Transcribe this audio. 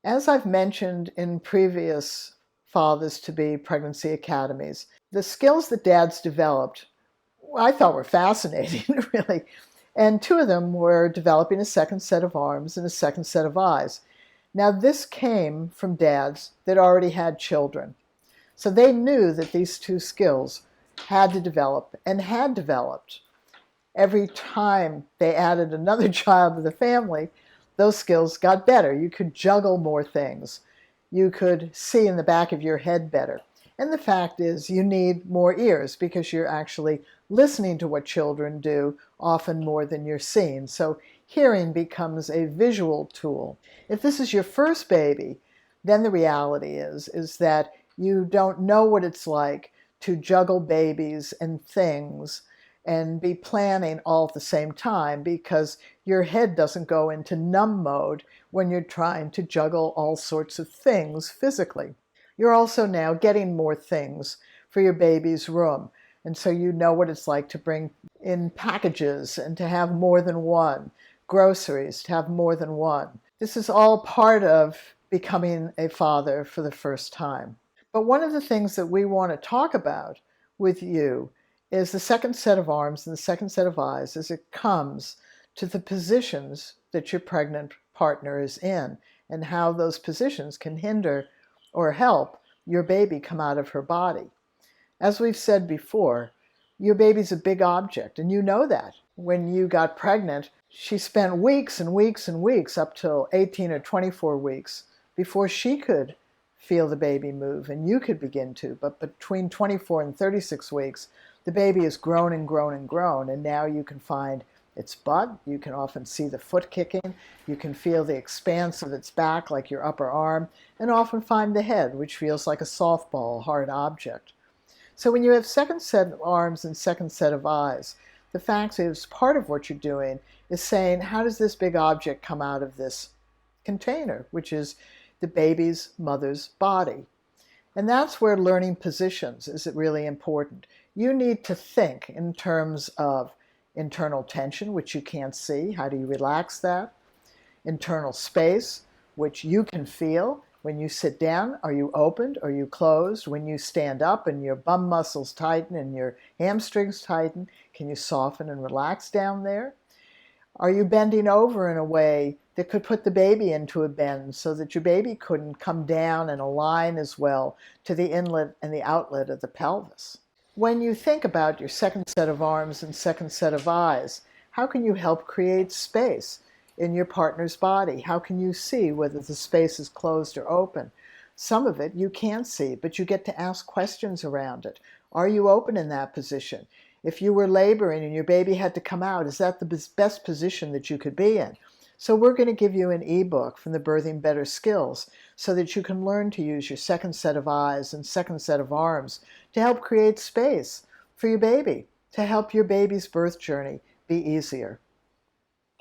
As I've mentioned in previous fathers-to-be pregnancy academies, the skills that dads developed, I thought were fascinating, really. And two of them were developing a second set of arms and a second set of eyes. Now, this came from dads that already had children. So they knew that these two skills had to develop and had developed. Every time they added another child to the family, those skills got better. You could juggle more things. You could see in the back of your head better. And the fact is, you need more ears because you're actually listening to what children do, often more than you're seeing. So hearing becomes a visual tool. If this is your first baby, then the reality is that you don't know what it's like to juggle babies and things and be planning all at the same time, because your head doesn't go into numb mode when you're trying to juggle all sorts of things physically. You're also now getting more things for your baby's room, and so you know what it's like to bring in packages and to have more than one, groceries, to have more than one. This is all part of becoming a father for the first time. But one of the things that we want to talk about with you is the second set of arms and the second set of eyes as it comes to the positions that your pregnant partner is in and how those positions can hinder or help your baby come out of her body. As we've said before, your baby's a big object, and you know that. When you got pregnant, she spent weeks and weeks and weeks, up till 18 or 24 weeks, before she could feel the baby move, and you could begin to. But between 24 and 36 weeks, the baby has grown and grown and grown, and now you can find its butt, you can often see the foot kicking, you can feel the expanse of its back like your upper arm, and often find the head, which feels like a softball, hard object. So when you have second set of arms and second set of eyes, the fact is part of what you're doing is saying, how does this big object come out of this container, which is the baby's mother's body? And that's where learning positions is really important. You need to think in terms of internal tension, which you can't see. How do you relax that? Internal space, which you can feel. When you sit down, are you opened? Are you closed? When you stand up and your bum muscles tighten and your hamstrings tighten, can you soften and relax down there? Are you bending over in a way that could put the baby into a bend so that your baby couldn't come down and align as well to the inlet and the outlet of the pelvis? When you think about your second set of arms and second set of eyes, how can you help create space in your partner's body? How can you see whether the space is closed or open? Some of it you can't see, but you get to ask questions around it. Are you open in that position? If you were laboring and your baby had to come out, is that the best position that you could be in? So we're going to give you an ebook from the Birthing Better Skills so that you can learn to use your second set of eyes and second set of arms to help create space for your baby, to help your baby's birth journey be easier.